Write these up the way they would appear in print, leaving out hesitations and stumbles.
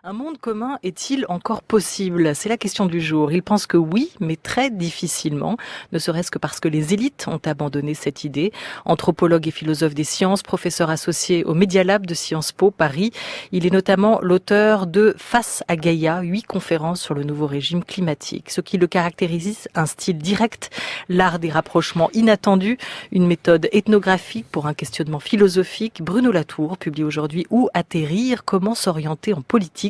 Un monde commun est-il encore possible? C'est la question du jour. Il pense que oui, mais très difficilement, ne serait-ce que parce que les élites ont abandonné cette idée. Anthropologue et philosophe des sciences, professeur associé au Media Lab de Sciences Po Paris. Il est notamment l'auteur de Face à Gaïa, 8 conférences sur le nouveau régime climatique. Ce qui le caractérise, un style direct, l'art des rapprochements inattendus, une méthode ethnographique pour un questionnement philosophique. Bruno Latour publie aujourd'hui Où atterrir, comment s'orienter en politique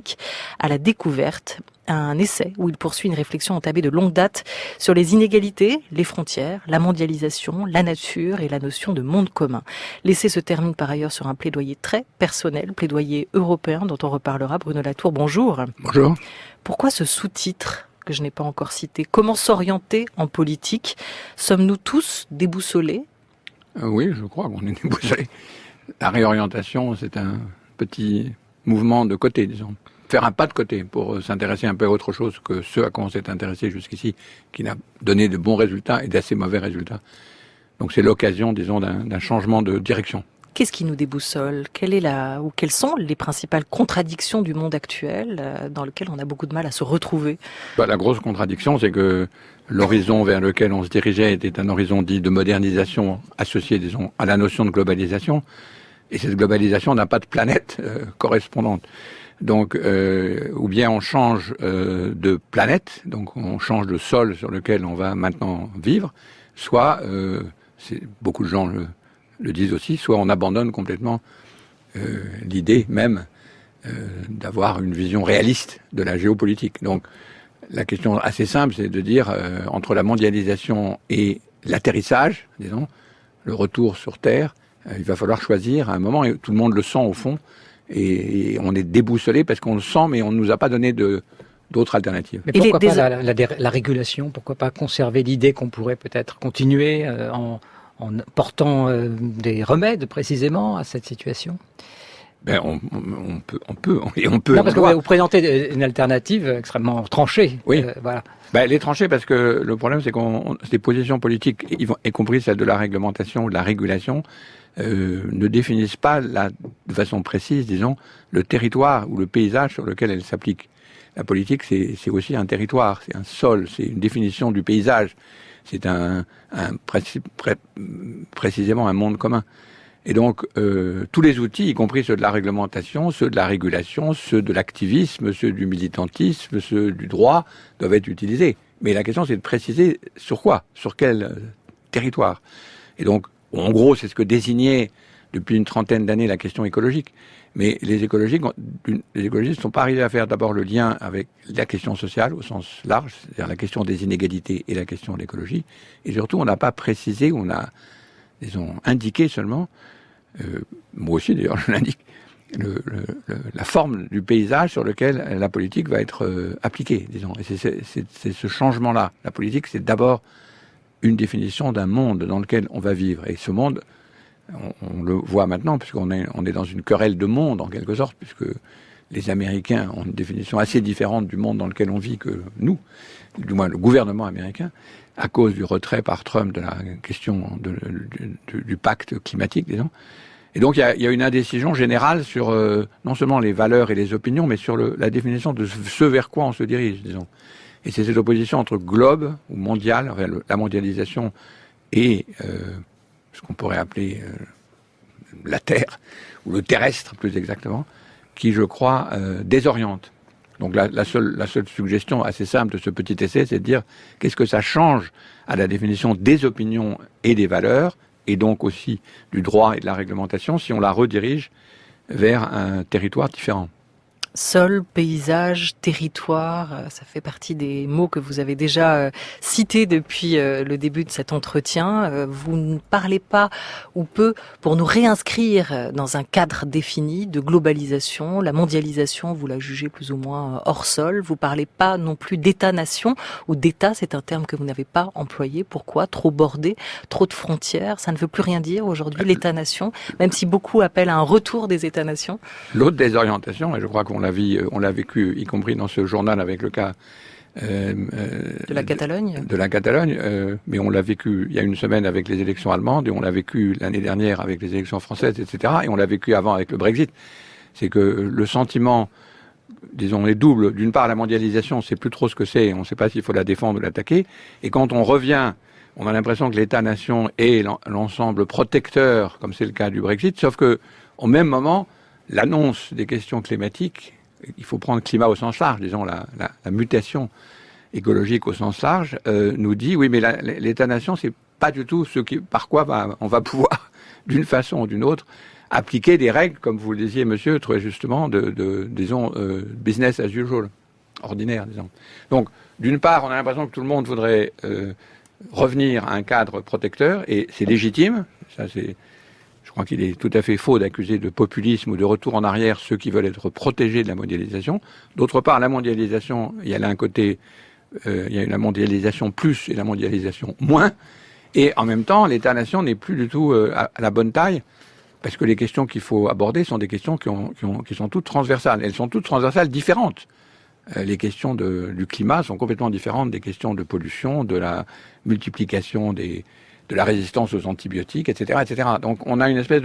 à la découverte, un essai où il poursuit une réflexion entamée de longue date sur les inégalités, les frontières, la mondialisation, la nature et la notion de monde commun. L'essai se termine par ailleurs sur un plaidoyer très personnel, plaidoyer européen dont on reparlera. Bruno Latour, bonjour. Bonjour. Pourquoi ce sous-titre que je n'ai pas encore cité? Comment s'orienter en politique? Sommes-nous tous déboussolés? Oui, je crois qu'on est déboussolés. La réorientation, c'est un petit mouvement de côté, disons. Faire un pas de côté pour s'intéresser un peu à autre chose que ce à quoi on s'est intéressé jusqu'ici, qui n'a donné de bons résultats et d'assez mauvais résultats. Donc c'est l'occasion, disons, d'un changement de direction. Qu'est-ce qui nous déboussole? Quelles sont les principales contradictions du monde actuel dans lequel on a beaucoup de mal à se retrouver? La grosse contradiction, c'est que l'horizon vers lequel on se dirigeait était un horizon dit de modernisation associé, disons, à la notion de globalisation. Et cette globalisation n'a pas de planète correspondante. Donc, ou bien on change de planète, donc on change de sol sur lequel on va maintenant vivre, soit, beaucoup de gens le disent aussi, soit on abandonne complètement l'idée même d'avoir une vision réaliste de la géopolitique. Donc, la question assez simple, c'est de dire, entre la mondialisation et l'atterrissage, disons, le retour sur Terre, il va falloir choisir à un moment, et tout le monde le sent au fond, et on est déboussolé parce qu'on le sent, mais on ne nous a pas donné d'autres alternatives. Mais pourquoi pas la régulation? Pourquoi pas conserver l'idée qu'on pourrait peut-être continuer en portant des remèdes précisément à cette situation? On peut. Non, parce que vous présentez une alternative extrêmement tranchée. Oui. Voilà. Elle est tranchée parce que le problème, c'est ces positions politiques, y compris celle de la réglementation ou de la régulation, ne définissent pas de façon précise, disons, le territoire ou le paysage sur lequel elles s'appliquent. La politique, c'est aussi un territoire, c'est un sol, c'est une définition du paysage, c'est précisément un monde commun. Et donc, tous les outils, y compris ceux de la réglementation, ceux de la régulation, ceux de l'activisme, ceux du militantisme, ceux du droit, doivent être utilisés. Mais la question, c'est de préciser sur quoi, sur quel territoire. Et donc, en gros, c'est ce que désignait depuis une trentaine d'années la question écologique. Mais les écologistes ne sont pas arrivés à faire d'abord le lien avec la question sociale au sens large, c'est-à-dire la question des inégalités et la question de l'écologie. Et surtout, on n'a pas précisé, on a, disons, indiqué seulement, moi aussi d'ailleurs je l'indique, la forme du paysage sur lequel la politique va être appliquée, disons. Et c'est ce changement-là. La politique, c'est d'abord une définition d'un monde dans lequel on va vivre. Et ce monde, on le voit maintenant, puisqu'on est dans une querelle de monde, en quelque sorte, puisque les Américains ont une définition assez différente du monde dans lequel on vit que nous, du moins le gouvernement américain, à cause du retrait par Trump de la question du pacte climatique, disons. Et donc, il y a une indécision générale sur non seulement les valeurs et les opinions, mais sur la définition de ce vers quoi on se dirige, disons. Et c'est cette opposition entre globe ou mondial, enfin, la mondialisation et ce qu'on pourrait appeler la Terre, ou le terrestre plus exactement, qui, je crois, désoriente. Donc la seule suggestion assez simple de ce petit essai, c'est de dire qu'est-ce que ça change à la définition des opinions et des valeurs, et donc aussi du droit et de la réglementation, si on la redirige vers un territoire différent. Sol, paysage, territoire, ça fait partie des mots que vous avez déjà cités depuis le début de cet entretien. Vous ne parlez pas ou peu pour nous réinscrire dans un cadre défini de globalisation. La mondialisation, vous la jugez plus ou moins hors sol. Vous parlez pas non plus d'État-nation ou d'État, c'est un terme que vous n'avez pas employé. Pourquoi? Trop bordé, trop de frontières. Ça ne veut plus rien dire aujourd'hui, l'État-nation, même si beaucoup appellent à un retour des États-nations. L'autre désorientation, et je crois qu'on l'a vécu, y compris dans ce journal avec le cas de la Catalogne. De la Catalogne, mais on l'a vécu il y a une semaine avec les élections allemandes, et on l'a vécu l'année dernière avec les élections françaises, etc. Et on l'a vécu avant avec le Brexit. C'est que le sentiment disons, est double. D'une part, la mondialisation, on ne sait plus trop ce que c'est, on ne sait pas s'il faut la défendre ou l'attaquer. Et quand on revient, on a l'impression que l'État-nation est l'ensemble protecteur, comme c'est le cas du Brexit, sauf que, au même moment, l'annonce des questions climatiques, il faut prendre climat au sens large, disons, la mutation écologique au sens large, nous dit, oui, mais l'État-nation, c'est pas du tout par quoi on va pouvoir, d'une façon ou d'une autre, appliquer des règles, comme vous le disiez, monsieur, très justement, disons, business as usual, ordinaire, disons. Donc, d'une part, on a l'impression que tout le monde voudrait revenir à un cadre protecteur, et c'est légitime. Ça, je crois qu'il est tout à fait faux d'accuser de populisme ou de retour en arrière ceux qui veulent être protégés de la mondialisation. D'autre part, la mondialisation, il y a là un côté, il y a la mondialisation plus et la mondialisation moins, et en même temps, l'État-nation n'est plus du tout à la bonne taille. Parce que les questions qu'il faut aborder sont des questions qui sont toutes transversales. Elles sont toutes transversales différentes. Les questions du climat sont complètement différentes des questions de pollution, de la multiplication de la résistance aux antibiotiques, etc., etc. Donc on a une espèce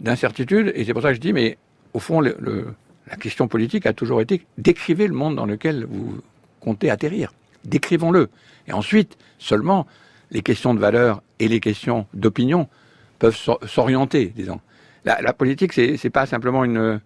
d'incertitude, et c'est pour ça que je dis, mais au fond, la question politique a toujours été décrivez le monde dans lequel vous comptez atterrir. Décrivons-le. Et ensuite, seulement, les questions de valeur et les questions d'opinion peuvent s'orienter, disons. La politique, c'est pas simplement une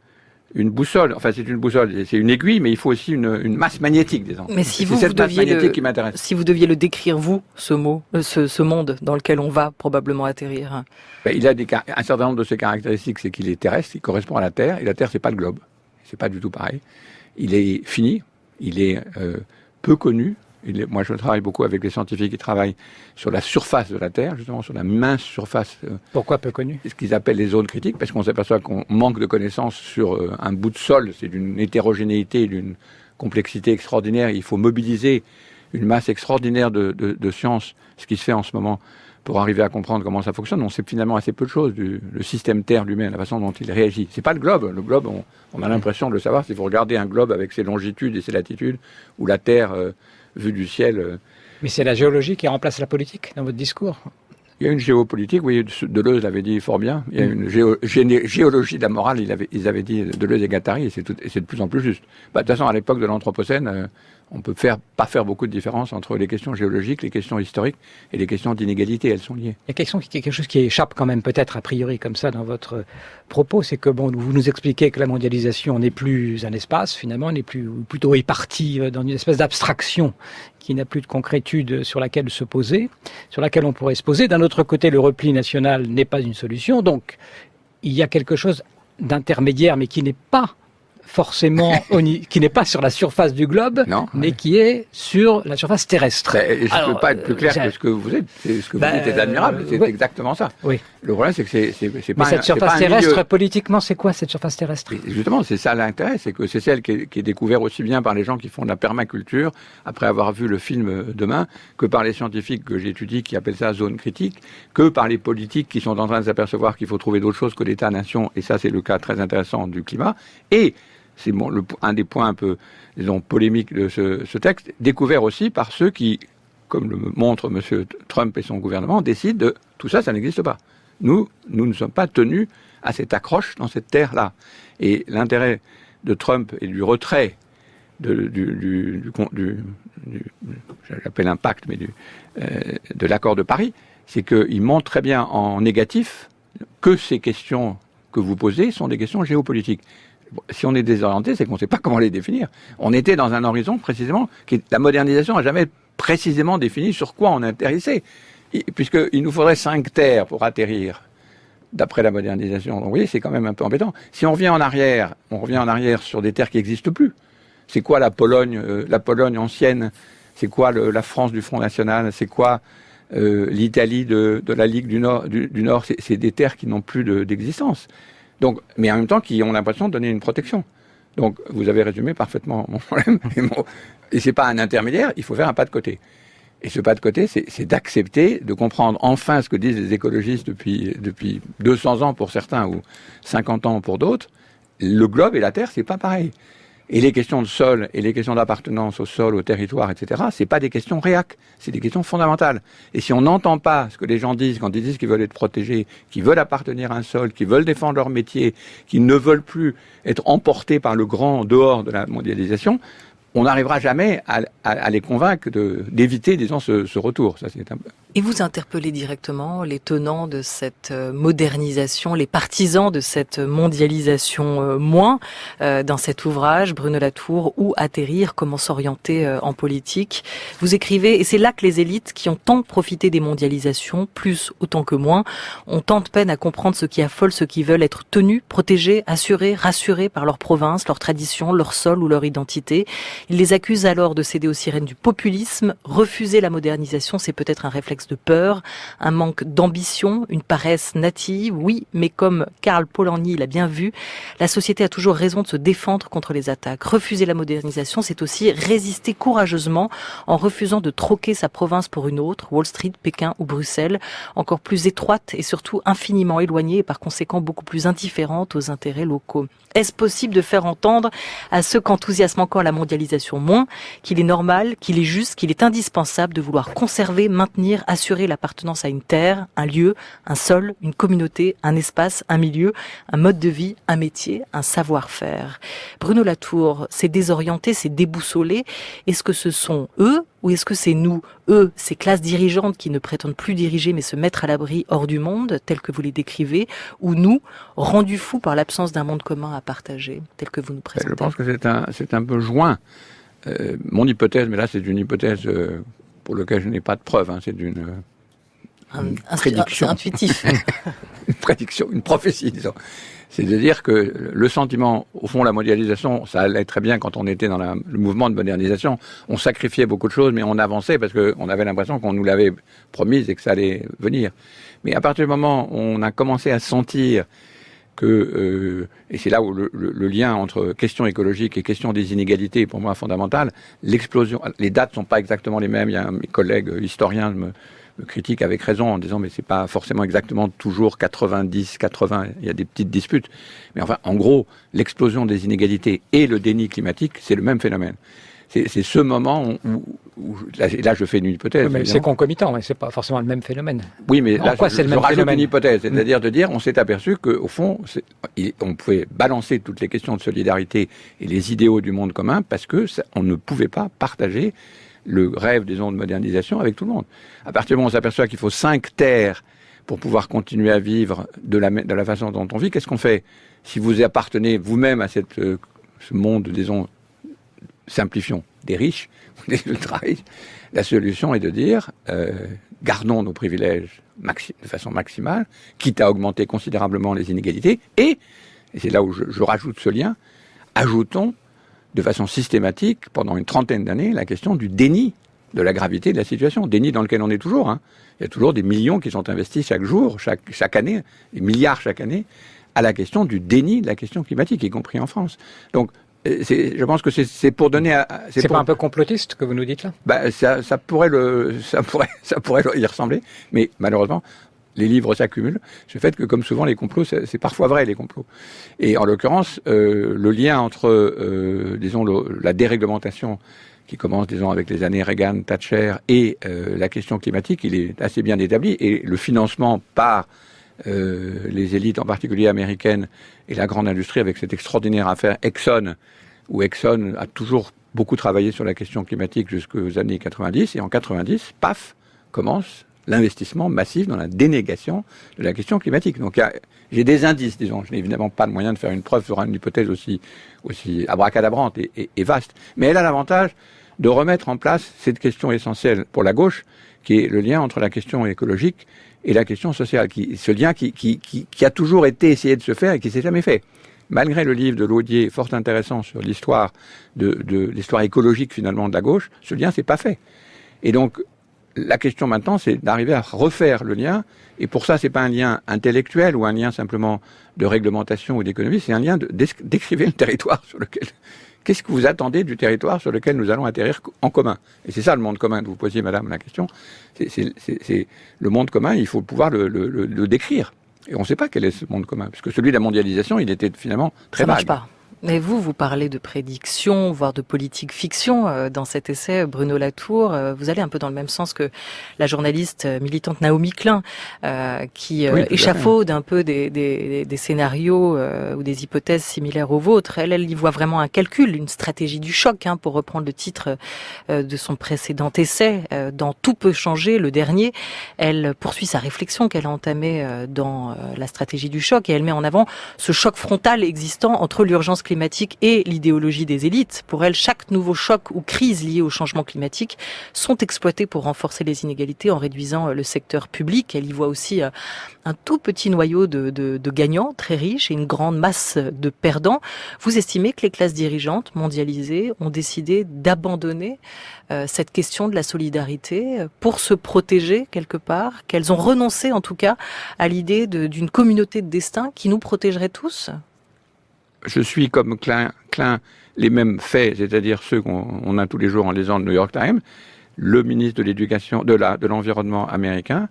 boussole. Enfin, c'est une boussole, c'est une aiguille, mais il faut aussi une masse magnétique, disons. Mais si c'est cette masse magnétique qui m'intéresse. Si vous deviez le décrire, vous, ce monde dans lequel on va probablement atterrir. Ben, il a un certain nombre de ses caractéristiques, c'est qu'il est terrestre, il correspond à la Terre, et la Terre, c'est pas le globe. C'est pas du tout pareil. Il est fini, il est peu connu. Moi, je travaille beaucoup avec les scientifiques qui travaillent sur la surface de la Terre, justement, sur la mince surface. Pourquoi peu connu ? Ce qu'ils appellent les zones critiques, parce qu'on s'aperçoit qu'on manque de connaissances sur un bout de sol. C'est d'une hétérogénéité, d'une complexité extraordinaire. Il faut mobiliser une masse extraordinaire de sciences, ce qui se fait en ce moment, pour arriver à comprendre comment ça fonctionne. On sait finalement assez peu de choses le système Terre lui-même, la façon dont il réagit. C'est pas le globe. Le globe, on a l'impression de le savoir. Si vous regardez un globe avec ses longitudes et ses latitudes, ou la Terre vue du ciel. Mais c'est la géologie qui remplace la politique dans votre discours. Il y a une géopolitique, oui, Deleuze l'avait dit fort bien. Il y a une géologie de la morale, ils avaient dit Deleuze et Guattari, et c'est de plus en plus juste. De toute façon, à l'époque de l'Anthropocène, on ne peut pas faire beaucoup de différence entre les questions géologiques, les questions historiques et les questions d'inégalité, elles sont liées. Il y a quelque chose qui échappe quand même peut-être a priori comme ça dans votre propos, c'est que vous nous expliquez que la mondialisation n'est plus un espace, finalement, plutôt est partie dans une espèce d'abstraction qui n'a plus de concrétude sur laquelle se poser, sur laquelle on pourrait se poser. D'un autre côté, le repli national n'est pas une solution, donc il y a quelque chose d'intermédiaire, mais qui n'est pas forcément, qui n'est pas sur la surface du globe, mais qui est sur la surface terrestre. Je ne peux pas être plus clair que ce que vous êtes. Ce que vous dites est admirable, c'est exactement ça. Oui. Le problème, c'est que c'est pas mais cette surface terrestre, politiquement, c'est quoi cette surface terrestre ? Justement, c'est ça l'intérêt, c'est que c'est celle qui est découverte aussi bien par les gens qui font de la permaculture, après avoir vu le film Demain, que par les scientifiques que j'étudie, qui appellent ça zone critique, que par les politiques qui sont en train de s'apercevoir qu'il faut trouver d'autres choses que l'État-nation, et ça, c'est le cas très intéressant du climat, et c'est un des points un peu, disons, polémiques de ce texte, découvert aussi par ceux qui, comme le montre M. Trump et son gouvernement, décident de tout ça, ça n'existe pas. Nous ne sommes pas tenus à cette accroche dans cette terre-là. Et l'intérêt de Trump et du retrait j'appelle un pacte, mais de l'accord de Paris, c'est qu'il montre très bien en négatif que ces questions que vous posez sont des questions géopolitiques. Si on est désorienté, c'est qu'on ne sait pas comment les définir. On était dans un horizon, précisément, la modernisation n'a jamais précisément défini sur quoi on atterrissait. Puisqu'il nous faudrait 5 terres pour atterrir, d'après la modernisation. Donc vous voyez, c'est quand même un peu embêtant. Si on revient en arrière sur des terres qui n'existent plus. C'est quoi la Pologne ancienne? C'est quoi la France du Front National? C'est quoi l'Italie de la Ligue du Nord? C'est des terres qui n'ont plus d'existence. Donc, mais en même temps, qui ont l'impression de donner une protection. Donc, vous avez résumé parfaitement mon problème. Et c'est pas un intermédiaire, il faut faire un pas de côté. Et ce pas de côté, c'est d'accepter, de comprendre enfin ce que disent les écologistes depuis 200 ans pour certains ou 50 ans pour d'autres. Le globe et la Terre, c'est pas pareil. Et les questions de sol et les questions d'appartenance au sol, au territoire, etc., c'est pas des questions réac, c'est des questions fondamentales. Et si on n'entend pas ce que les gens disent quand ils disent qu'ils veulent être protégés, qu'ils veulent appartenir à un sol, qu'ils veulent défendre leur métier, qu'ils ne veulent plus être emportés par le grand dehors de la mondialisation, on n'arrivera jamais à les convaincre d'éviter, disons, ce retour. Ça, c'est un peu... Et vous interpellez directement les tenants de cette modernisation, les partisans de cette mondialisation dans cet ouvrage, Bruno Latour, Où atterrir, comment s'orienter en politique. Vous écrivez, et c'est là que les élites qui ont tant profité des mondialisations, plus autant que moins, ont tant de peine à comprendre ce qui affole ceux qui veulent être tenus, protégés, assurés, rassurés par leur province, leur tradition, leur sol ou leur identité. Ils les accusent alors de céder aux sirènes du populisme. Refuser la modernisation, c'est peut-être un réflexe de peur, un manque d'ambition, une paresse native, oui, mais comme Karl Polanyi l'a bien vu, la société a toujours raison de se défendre contre les attaques. Refuser la modernisation, c'est aussi résister courageusement en refusant de troquer sa province pour une autre, Wall Street, Pékin ou Bruxelles, encore plus étroite et surtout infiniment éloignée et par conséquent beaucoup plus indifférente aux intérêts locaux. Est-ce possible de faire entendre à ceux qu'enthousiasment encore la mondialisation moins, qu'il est normal, qu'il est juste, qu'il est indispensable de vouloir conserver, maintenir, assurer l'appartenance à une terre, un lieu, un sol, une communauté, un espace, un milieu, un mode de vie, un métier, un savoir-faire. Bruno Latour, c'est désorienté, c'est déboussolé. Est-ce que ce sont eux ou est-ce que c'est nous, eux, ces classes dirigeantes qui ne prétendent plus diriger mais se mettre à l'abri hors du monde, tel que vous les décrivez, ou nous, rendus fous par l'absence d'un monde commun à partager, tel que vous nous présentez? Je pense que c'est un peu joint. Mon hypothèse, mais là c'est une hypothèse pour laquelle je n'ai pas de preuve, hein, c'est une prédiction. C'est intuitif. Une prédiction, une prophétie, disons. C'est de dire que le sentiment, au fond, la mondialisation, ça allait très bien quand on était dans le mouvement de modernisation. On sacrifiait beaucoup de choses, mais on avançait parce qu'on avait l'impression qu'on nous l'avait promise et que ça allait venir. Mais à partir du moment où on a commencé à sentir que, et c'est là où le lien entre question écologique et question des inégalités est pour moi fondamental, l'explosion, les dates sont pas exactement les mêmes. Il y a mes collègues historiens me critiquent avec raison en disant mais c'est pas forcément exactement toujours 90, 80, il y a des petites disputes. Mais enfin, en gros, l'explosion des inégalités et le déni climatique, c'est le même phénomène. C'est ce moment où là je fais une hypothèse. Oui, mais c'est concomitant, mais c'est pas forcément le même phénomène. Oui, mais là c'est le je même rajoute phénomène. une hypothèse, c'est-à-dire de dire, on s'est aperçu qu'au fond, on pouvait balancer toutes les questions de solidarité et les idéaux du monde commun parce que on ne pouvait pas partager le rêve, disons, de modernisation avec tout le monde. À partir du moment où on s'aperçoit qu'il faut 5 terres pour pouvoir continuer à vivre de la façon dont on vit, qu'est-ce qu'on fait? Si vous appartenez vous-même à ce monde, disons, simplifions, des riches, des ultra-riches, la solution est de dire, gardons nos privilèges de façon maximale, quitte à augmenter considérablement les inégalités, et c'est là où je rajoute ce lien, ajoutons de façon systématique, pendant une 30aine d'années, la question du déni de la gravité de la situation, déni dans lequel on est toujours. Hein. Il y a toujours des millions qui sont investis chaque jour, chaque année, des milliards chaque année, à la question du déni de la question climatique, y compris en France. Donc, je pense que c'est pour donner... C'est pas un peu complotiste que vous nous dites là? Bah, ça pourrait y ressembler, mais malheureusement, les livres s'accumulent. C'est le fait que, comme souvent, les complots, c'est parfois vrai, les complots. Et en l'occurrence, le lien entre, disons, la déréglementation qui commence, disons, avec les années Reagan, Thatcher, et la question climatique, il est assez bien établi. Et le financement par les élites, en particulier américaines, et la grande industrie, avec cette extraordinaire affaire Exxon, où Exxon a toujours beaucoup travaillé sur la question climatique jusqu'aux années 90, et en 90, paf, commence l'investissement massif dans la dénégation de la question climatique. Donc j'ai des indices, disons. Je n'ai évidemment pas de moyen de faire une preuve sur une hypothèse aussi abracadabrante et vaste. Mais elle a l'avantage de remettre en place cette question essentielle pour la gauche, qui est le lien entre la question écologique et la question sociale. Ce lien qui a toujours été essayé de se faire et qui ne s'est jamais fait. Malgré le livre de Laudier, fort intéressant sur l'histoire de l'histoire écologique finalement de la gauche, ce lien s'est pas fait. Et donc, la question maintenant, c'est d'arriver à refaire le lien. Et pour ça, c'est pas un lien intellectuel ou un lien simplement de réglementation ou d'économie, c'est un lien d'écrire le territoire sur lequel... Qu'est-ce que vous attendez du territoire sur lequel nous allons atterrir en commun? Et c'est ça le monde commun que vous posiez, madame, la question. C'est le monde commun, il faut pouvoir le décrire. Et on ne sait pas quel est ce monde commun. Parce que celui de la mondialisation, il était finalement très vague. Ça marche pas. Mais vous parlez de prédiction, voire de politique fiction dans cet essai, Bruno Latour. Vous allez un peu dans le même sens que la journaliste militante Naomi Klein, qui échafaude un peu des scénarios ou des hypothèses similaires aux vôtres. Elle y voit vraiment un calcul, une stratégie du choc, pour reprendre le titre de son précédent essai. Dans Tout peut changer, le dernier, elle poursuit sa réflexion qu'elle a entamée dans la stratégie du choc et elle met en avant ce choc frontal existant entre l'urgence climatique et l'idéologie des élites. Pour elle, chaque nouveau choc ou crise liée au changement climatique sont exploités pour renforcer les inégalités en réduisant le secteur public. Elle y voit aussi un tout petit noyau de gagnants très riches et une grande masse de perdants. Vous estimez que les classes dirigeantes mondialisées ont décidé d'abandonner cette question de la solidarité pour se protéger quelque part, qu'elles ont renoncé en tout cas à l'idée d'une communauté de destin qui nous protégerait tous? Je suis comme Klein les mêmes faits, c'est-à-dire ceux qu'on a tous les jours en lisant le New York Times. Le ministre de l'Éducation, de l'Environnement américain,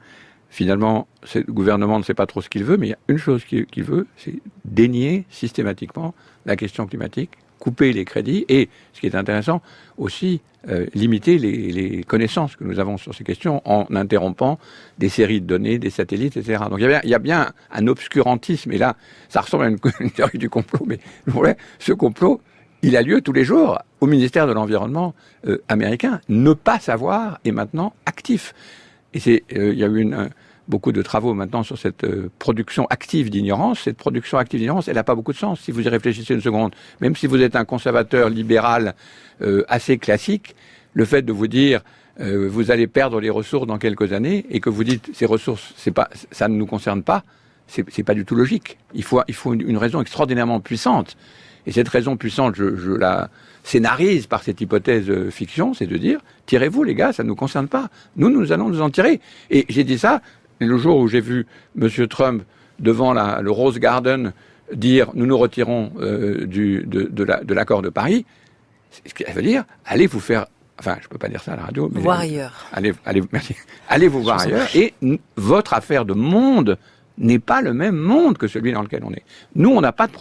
finalement, le gouvernement ne sait pas trop ce qu'il veut, mais il y a une chose qu'il veut, c'est dénier systématiquement la question climatique, couper les crédits et, ce qui est intéressant, aussi limiter les connaissances que nous avons sur ces questions en interrompant des séries de données, des satellites, etc. Donc il y a bien un obscurantisme, et là, ça ressemble à une théorie du complot, mais ce complot, il a lieu tous les jours au ministère de l'Environnement américain. Ne pas savoir est maintenant actif. Et il y a eu beaucoup de travaux maintenant sur cette production active d'ignorance. Cette production active d'ignorance, elle n'a pas beaucoup de sens si vous y réfléchissez une seconde. Même si vous êtes un conservateur libéral assez classique, le fait de vous dire vous allez perdre les ressources dans quelques années et que vous dites ces ressources, ça ne nous concerne pas, c'est pas du tout logique. Il faut une raison extraordinairement puissante. Et cette raison puissante, je la scénarise par cette hypothèse fiction, c'est de dire, tirez-vous les gars, ça ne nous concerne pas. Nous allons nous en tirer. Et j'ai dit ça le jour où j'ai vu M. Trump devant le Rose Garden dire, nous nous retirons de l'accord de Paris. Ce qui veut dire, allez vous faire, enfin je peux pas dire ça à la radio, mais voir ailleurs. Merci. Allez vous voir ailleurs. Et votre affaire de monde n'est pas le même monde que celui dans lequel on est. Nous,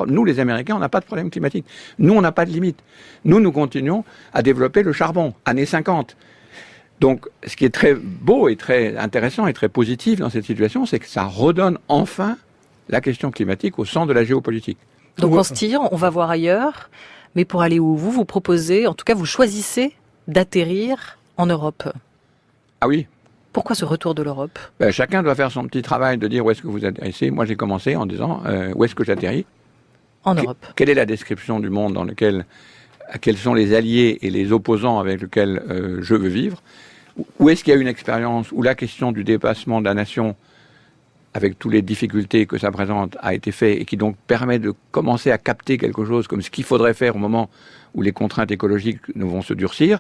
nous les Américains, on n'a pas de problème climatique. Nous, on n'a pas de limite. Nous continuons à développer le charbon, années 50. Donc, ce qui est très beau et très intéressant et très positif dans cette situation, c'est que ça redonne enfin la question climatique au centre de la géopolitique. Donc on se tire, on va voir ailleurs, mais pour aller où vous proposez, en tout cas vous choisissez d'atterrir en Europe. Ah oui. Pourquoi ce retour de l'Europe ? Chacun doit faire son petit travail de dire où est-ce que vous atterrissez. Moi, j'ai commencé en disant où est-ce que j'atterris ? En Europe. Quelle est la description du monde dans lequel, quels sont les alliés et les opposants avec lesquels je veux vivre ? Où est-ce qu'il y a une expérience où la question du dépassement de la nation, avec toutes les difficultés que ça présente, a été fait et qui donc permet de commencer à capter quelque chose comme ce qu'il faudrait faire au moment où les contraintes écologiques vont se durcir.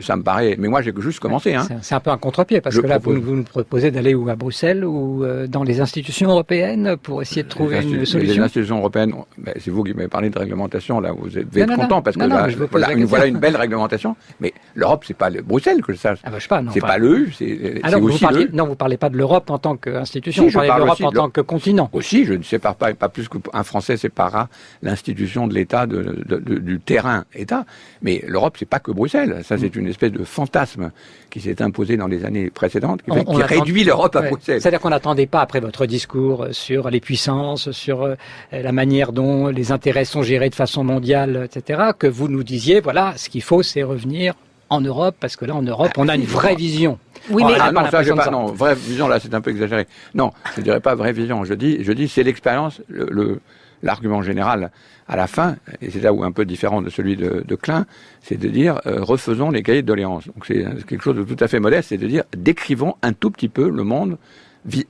Ça me paraît... Mais moi, j'ai juste commencé. C'est un peu un contre-pied, parce que là, vous nous proposez d'aller où, à Bruxelles ou dans les institutions européennes pour essayer de trouver une solution. Les institutions européennes, c'est vous qui m'avez parlé de réglementation, là, vous devez être content, parce que voilà une belle réglementation. Mais l'Europe, c'est pas Bruxelles, que je sache. Ah bah, je sais pas, non. C'est pas l'EU, c'est aussi l'EU. Non, vous parlez pas de l'Europe en tant qu'institution, vous parlez de l'Europe en tant que continent. Aussi, je ne sépare pas plus qu'un Français séparera l'institution de l'État du terrain État. Mais l'Europe, c'est pas que Bruxelles. Ça, c'est une espèce de fantasme qui s'est imposé dans les années précédentes, qui réduit l'Europe à Bruxelles. C'est-à-dire qu'on n'attendait pas, après votre discours sur les puissances, sur la manière dont les intérêts sont gérés de façon mondiale, etc., que vous nous disiez, voilà, ce qu'il faut, c'est revenir en Europe, parce que là, en Europe, on a une vraie vision. Oui, mais non, vraie vision, là, c'est un peu exagéré. Non, je dirais pas vraie vision. Je dis, c'est l'expérience, l'argument général à la fin, et c'est là où un peu différent de celui de Klein, c'est de dire refaisons les cahiers de doléances. Donc c'est quelque chose de tout à fait modeste, c'est de dire décrivons un tout petit peu le monde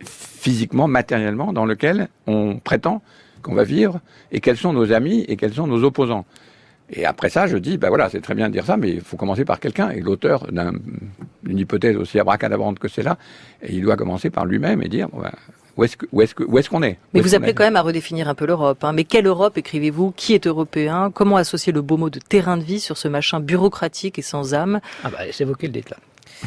physiquement, matériellement, dans lequel on prétend qu'on va vivre, et quels sont nos amis et quels sont nos opposants. Et après ça, je dis, voilà, c'est très bien de dire ça, mais il faut commencer par quelqu'un. Et l'auteur d'une hypothèse aussi abracadabrante que c'est là, il doit commencer par lui-même et dire, où est-ce qu'on est ? Mais vous appelez quand même à redéfinir un peu l'Europe. Mais quelle Europe écrivez-vous ? Qui est européen ? Comment associer le beau mot de terrain de vie sur ce machin bureaucratique et sans âme ? C'est vous qui le dites là.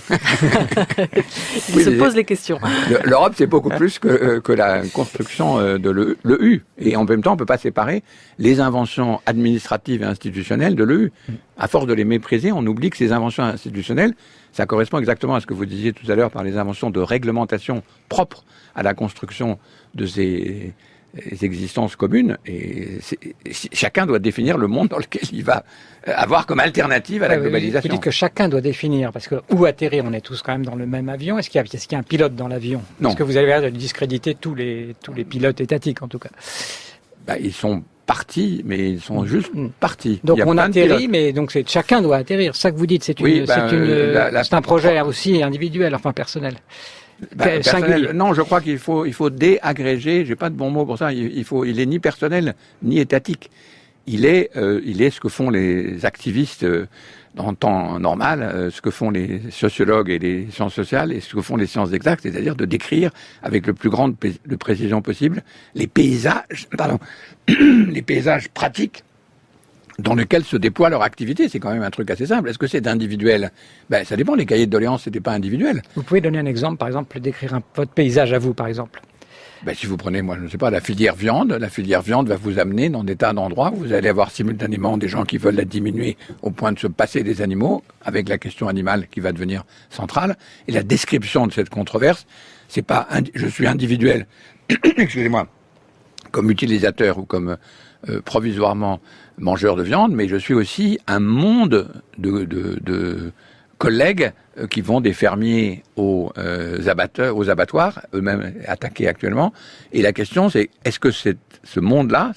Il se pose les questions. L'Europe, c'est beaucoup plus que la construction de l'EU. Et en même temps, on ne peut pas séparer les inventions administratives et institutionnelles de l'EU. À force de les mépriser, on oublie que ces inventions institutionnelles, ça correspond exactement à ce que vous disiez tout à l'heure par les inventions de réglementation propres à la construction de ces existences communes. Et chacun doit définir le monde dans lequel il va avoir comme alternative à la globalisation. Vous dites que chacun doit définir, parce que où atterrir, on est tous quand même dans le même avion. Est-ce qu'il y a un pilote dans l'avion? Non. Est-ce que vous avez l'air de discréditer tous les pilotes étatiques, en tout cas? Ils sont partis, mais ils sont juste partis. Donc on atterrit, mais donc chacun doit atterrir. C'est ça que vous dites. C'est un projet aussi individuel, enfin personnel. Personnel, non, je crois qu'il faut déagréger. J'ai pas de bon mot pour ça. Il est ni personnel ni étatique. Il est ce que font les activistes dans le temps normal, ce que font les sociologues et les sciences sociales et ce que font les sciences exactes, c'est-à-dire de décrire avec le plus grande de précision possible les paysages pratiques dans lesquels se déploie leur activité. C'est quand même un truc assez simple. Est-ce que c'est individuel? Ça dépend. Les cahiers de doléances, c'était pas individuel. Vous pouvez donner un exemple, par exemple, décrire votre paysage à vous, par exemple. Si vous prenez, moi, je ne sais pas, la filière viande va vous amener dans des tas d'endroits où vous allez avoir simultanément des gens qui veulent la diminuer au point de se passer des animaux, avec la question animale qui va devenir centrale. Et la description de cette controverse, c'est pas je suis individuel, excusez-moi, comme utilisateur ou comme provisoirement mangeur de viande, mais je suis aussi un monde de collègues qui vont des fermiers aux abattoirs, eux-mêmes attaqués actuellement. Et la question, c'est est-ce que ce monde-là,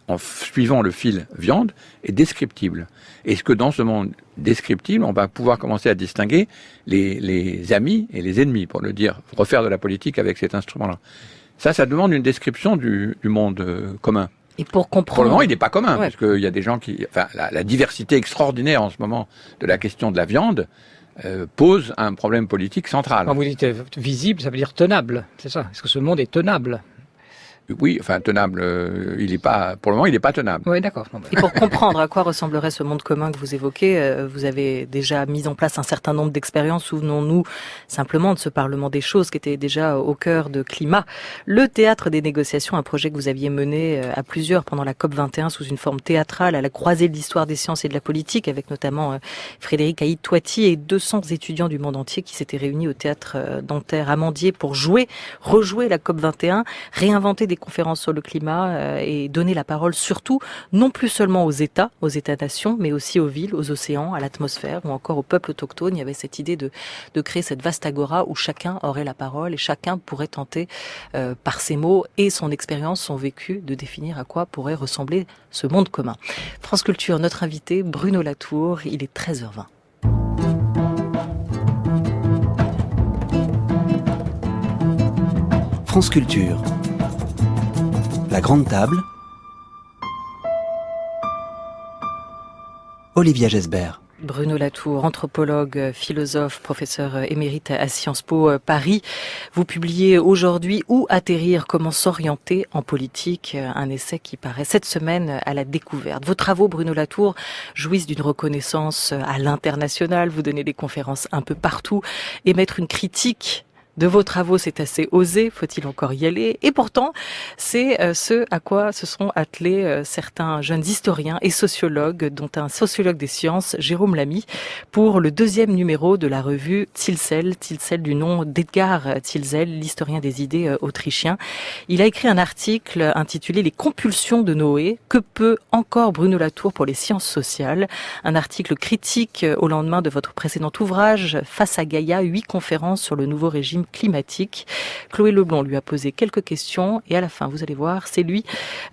en suivant le fil viande, est descriptible? Est-ce que dans ce monde descriptible, on va pouvoir commencer à distinguer les amis et les ennemis, pour le dire, refaire de la politique avec cet instrument-là? Ça demande une description du monde commun. Et pour comprendre. Pour le moment, il n'est pas commun, parce qu'il y a des gens la diversité extraordinaire en ce moment de la question de la viande pose un problème politique central. Quand vous dites visible, ça veut dire tenable, c'est ça? Est-ce que ce monde est tenable? Oui, tenable, pour le moment, il n'est pas tenable. Oui, d'accord. Et pour comprendre à quoi ressemblerait ce monde commun que vous évoquez, vous avez déjà mis en place un certain nombre d'expériences. Souvenons-nous simplement de ce Parlement des choses qui était déjà au cœur de Climat. Le théâtre des négociations, un projet que vous aviez mené à plusieurs pendant la COP21 sous une forme théâtrale à la croisée de l'histoire des sciences et de la politique, avec notamment Frédéric Haït-Toiti et 200 étudiants du monde entier qui s'étaient réunis au théâtre Nanterre Amandier pour rejouer la COP21, réinventer des conférences sur le climat et donner la parole surtout, non plus seulement aux États-nations, mais aussi aux villes, aux océans, à l'atmosphère ou encore aux peuples autochtones. Il y avait cette idée de créer cette vaste agora où chacun aurait la parole et chacun pourrait tenter par ses mots et son expérience, son vécu, de définir à quoi pourrait ressembler ce monde commun. France Culture, notre invité, Bruno Latour, il est 13h20. France Culture. La grande table. Olivia Gesbert. Bruno Latour, anthropologue, philosophe, professeur émérite à Sciences Po Paris. Vous publiez aujourd'hui « Où atterrir? Comment s'orienter en politique ?» un essai qui paraît cette semaine à La Découverte. Vos travaux, Bruno Latour, jouissent d'une reconnaissance à l'international. Vous donnez des conférences un peu partout. Émettre une critique de vos travaux, c'est assez osé, faut-il encore y aller? Et pourtant, c'est ce à quoi se sont attelés certains jeunes historiens et sociologues, dont un sociologue des sciences, Jérôme Lamy, pour le 2e numéro de la revue Tilsel du nom d'Edgar Tilsel, l'historien des idées autrichien. Il a écrit un article intitulé « Les compulsions de Noé. Que peut encore Bruno Latour pour les sciences sociales ?» Un article critique au lendemain de votre précédent ouvrage, Face à Gaïa, 8 conférences sur le nouveau régime climatique. Chloé Leblond lui a posé quelques questions et à la fin, vous allez voir, c'est lui,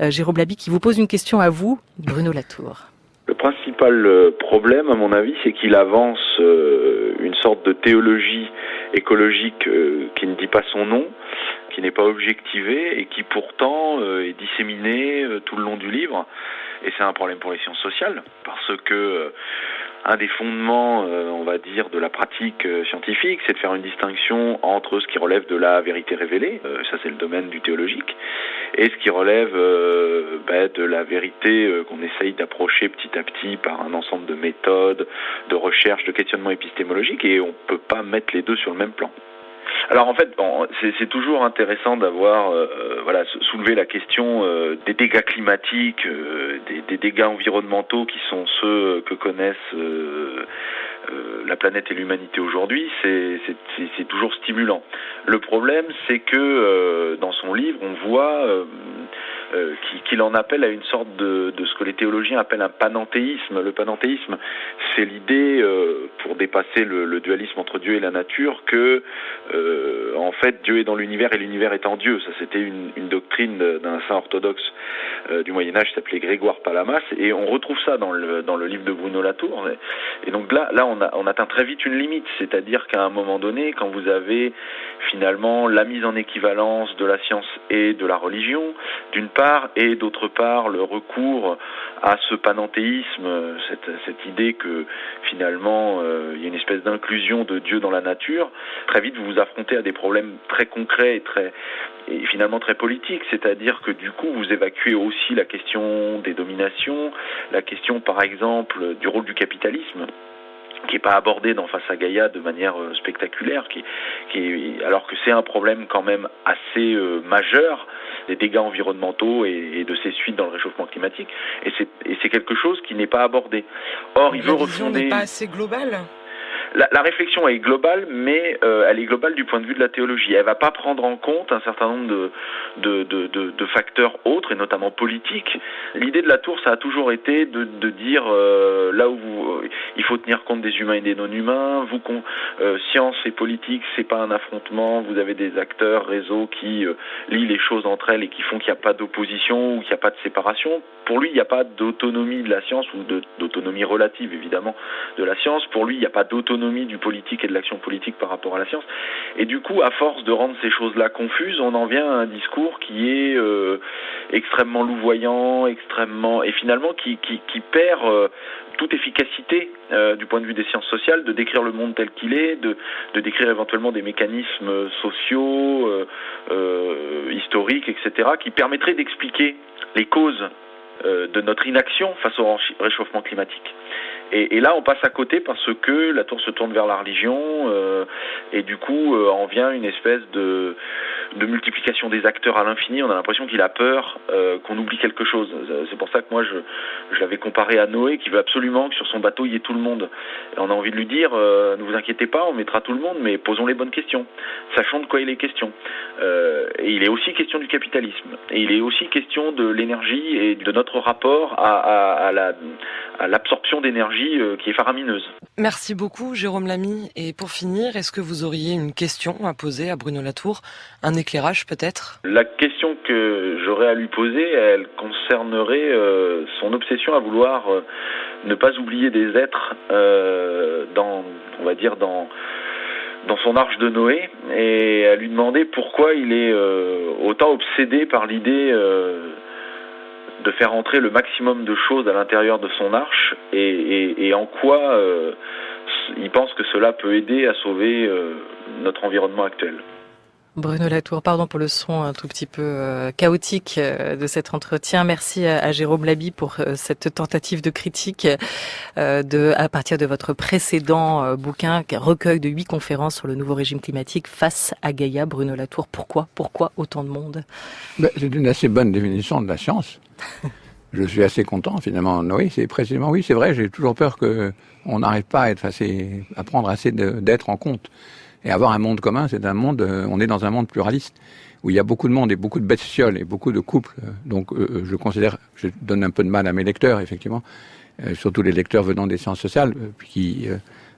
Jérôme Lamy, qui vous pose une question à vous, Bruno Latour. Le principal problème, à mon avis, c'est qu'il avance une sorte de théologie écologique qui ne dit pas son nom, qui n'est pas objectivée et qui pourtant est disséminée tout le long du livre. Et c'est un problème pour les sciences sociales, parce que un des fondements, on va dire, de la pratique scientifique, c'est de faire une distinction entre ce qui relève de la vérité révélée, ça c'est le domaine du théologique, et ce qui relève de la vérité qu'on essaye d'approcher petit à petit par un ensemble de méthodes, de recherches, de questionnements épistémologiques, et on ne peut pas mettre les deux sur le même plan. Alors en fait, c'est toujours intéressant d'avoir soulevé la question des dégâts climatiques, des dégâts environnementaux qui sont ceux que connaissent la planète et l'humanité aujourd'hui. C'est toujours stimulant. Le problème, c'est que dans son livre, on voit qu'il en appelle à une sorte de ce que les théologiens appellent un panenthéisme. Le panenthéisme, c'est l'idée, pour dépasser le dualisme entre Dieu et la nature, que en fait Dieu est dans l'univers et l'univers est en Dieu. Ça, c'était une doctrine d'un saint orthodoxe du Moyen-Âge qui s'appelait Grégoire Palamas, et on retrouve ça dans le livre de Bruno Latour. Et donc là on atteint très vite une limite, c'est-à-dire qu'à un moment donné, quand vous avez finalement la mise en équivalence de la science et de la religion, d'une part, et d'autre part le recours à ce panenthéisme, cette idée que finalement il y a une espèce d'inclusion de Dieu dans la nature, très vite vous vous affrontez à des problèmes très concrets et finalement très politiques, c'est-à-dire que du coup vous évacuez aussi la question des dominations, la question par exemple du rôle du capitalisme, qui n'est pas abordé dans Face à Gaïa de manière spectaculaire, alors que c'est un problème quand même assez majeur, des dégâts environnementaux et de ses suites dans le réchauffement climatique, et c'est quelque chose qui n'est pas abordé. Or, il veut refonder... La vision n'est pas assez globale ? La réflexion est globale, mais elle est globale du point de vue de la théologie. Elle va pas prendre en compte un certain nombre de facteurs autres, et notamment politiques. L'idée de Latour, ça a toujours été de dire là où il faut tenir compte des humains et des non-humains. Science et politique, c'est pas un affrontement. Vous avez des acteurs, réseaux qui lient les choses entre elles et qui font qu'il n'y a pas d'opposition ou qu'il n'y a pas de séparation. Pour lui, il n'y a pas d'autonomie de la science, ou d'autonomie relative évidemment de la science. Pour lui, il n'y a pas d'autonomie du politique et de l'action politique par rapport à la science. Et du coup, à force de rendre ces choses-là confuses, on en vient à un discours qui est extrêmement louvoyant, et finalement qui perd toute efficacité du point de vue des sciences sociales, de décrire le monde tel qu'il est, de décrire éventuellement des mécanismes sociaux, historiques, etc., qui permettraient d'expliquer les causes de notre inaction face au réchauffement climatique. Et là, on passe à côté parce que Latour se tourne vers la religion, et du coup, en vient une espèce de multiplication des acteurs à l'infini. On a l'impression qu'il a peur qu'on oublie quelque chose. C'est pour ça que moi, je l'avais comparé à Noé, qui veut absolument que sur son bateau, il y ait tout le monde. Et on a envie de lui dire, ne vous inquiétez pas, on mettra tout le monde, mais posons les bonnes questions. Sachons de quoi il est question. Et il est aussi question du capitalisme. Et il est aussi question de l'énergie et de notre rapport à l'absorption d'énergie qui est faramineuse. Merci beaucoup Jérôme Lamy. Et pour finir, est-ce que vous auriez une question à poser à Bruno Latour ? Un éclairage peut-être ? La question que j'aurais à lui poser, elle concernerait son obsession à vouloir ne pas oublier des êtres dans son arche de Noé, et à lui demander pourquoi il est autant obsédé par l'idée de faire entrer le maximum de choses à l'intérieur de son arche, et en quoi il pense que cela peut aider à sauver notre environnement actuel. Bruno Latour, pardon pour le son un tout petit peu chaotique de cet entretien. Merci à Jérôme Lamy pour cette tentative de critique à partir de votre précédent bouquin, recueil de 8 conférences sur le nouveau régime climatique, Face à Gaïa. Bruno Latour, pourquoi autant de monde ? C'est une assez bonne définition de la science. Je suis assez content finalement. Oui, c'est précisément, oui, c'est vrai, j'ai toujours peur qu'on n'arrive pas à prendre assez d'être en compte. Et avoir un monde commun, c'est un monde, on est dans un monde pluraliste, où il y a beaucoup de monde et beaucoup de bestioles et beaucoup de couples. Donc je donne un peu de mal à mes lecteurs, effectivement, surtout les lecteurs venant des sciences sociales, qui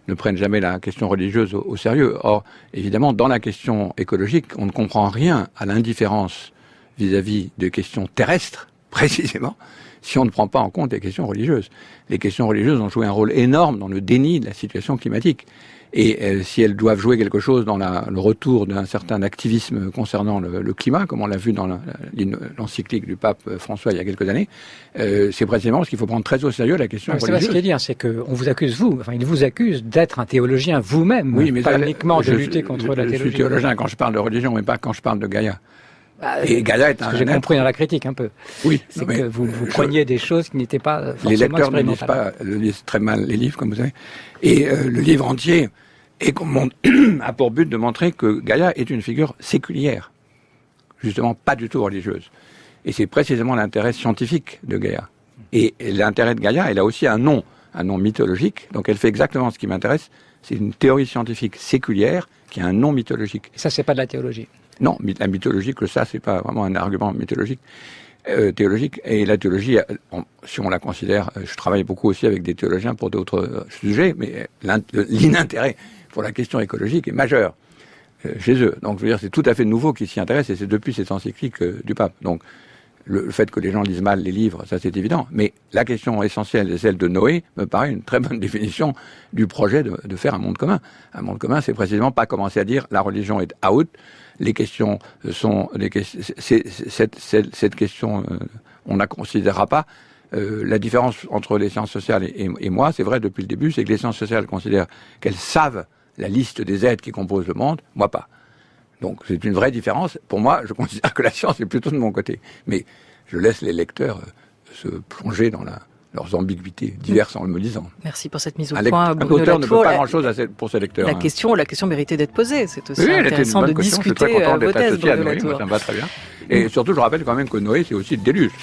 ne prennent jamais la question religieuse au sérieux. Or, évidemment, dans la question écologique, on ne comprend rien à l'indifférence vis-à-vis de questions terrestres précisément, si on ne prend pas en compte les questions religieuses. Les questions religieuses ont joué un rôle énorme dans le déni de la situation climatique. Et si elles doivent jouer quelque chose dans le retour d'un certain activisme concernant le climat, comme on l'a vu dans l'encyclique du pape François il y a quelques années, c'est précisément parce qu'il faut prendre très au sérieux la question religieuse. C'est ce qu'il dit, c'est qu'on vous accuse, il vous accuse d'être un théologien vous-même, oui, mais pas uniquement de lutter contre la théologie. Je suis théologien quand je parle de religion, mais pas quand je parle de Gaïa. Et Gaïa est ce que j'ai compris dans la critique un peu. Oui, c'est que vous preniez des choses qui n'étaient pas forcément les lecteurs ne lisent pas, lisent très mal les livres, comme vous savez. Et le livre entier a pour but de montrer que Gaïa est une figure séculière, justement pas du tout religieuse. Et c'est précisément l'intérêt scientifique de Gaïa. Et l'intérêt de Gaïa, elle a aussi un nom mythologique, donc elle fait exactement ce qui m'intéresse, c'est une théorie scientifique séculière qui a un nom mythologique. Et ça, c'est pas de la théologie? Non, la mythologie, ça, c'est pas vraiment un argument mythologique. Théologique. Et la théologie, si on la considère, je travaille beaucoup aussi avec des théologiens pour d'autres sujets, mais l'inintérêt pour la question écologique est majeur chez eux. Donc, je veux dire, c'est tout à fait nouveau qu'ils s'y intéressent, et c'est depuis cette encyclique du pape. Donc, le fait que les gens lisent mal les livres, ça c'est évident. Mais la question essentielle, c'est celle de Noé, me paraît une très bonne définition du projet de faire un monde commun. Un monde commun, c'est précisément pas commencer à dire la religion est out. Les questions sont cette question, on ne considérera pas. La différence entre les sciences sociales et moi, c'est vrai depuis le début, c'est que les sciences sociales considèrent qu'elles savent la liste des êtres qui composent le monde, moi pas. Donc c'est une vraie différence. Pour moi, je considère que la science est plutôt de mon côté. Mais je laisse les lecteurs se plonger dans leurs ambiguïtés diverses en me lisant. Merci pour cette mise au point. Un auteur ne peut pas grand-chose pour ses lecteurs. La question méritait d'être posée. C'est aussi intéressant de discuter vos thèses, Bruno Latour. Ça me va très bien. Et surtout, je rappelle quand même que Noé, c'est aussi le déluge.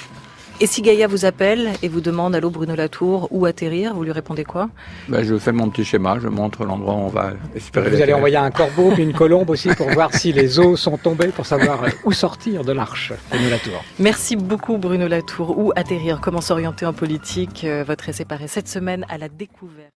Et si Gaïa vous appelle et vous demande « Allô Bruno Latour, où atterrir ?» vous lui répondez quoi? Je fais mon petit schéma, je montre l'endroit où on va espérer. Vous allez envoyer un corbeau puis une colombe aussi pour voir si les eaux sont tombées, pour savoir où sortir de l'arche, Bruno Latour. Merci beaucoup Bruno Latour. Où atterrir? Comment s'orienter en politique? Votre essai paraît cette semaine à La Découverte.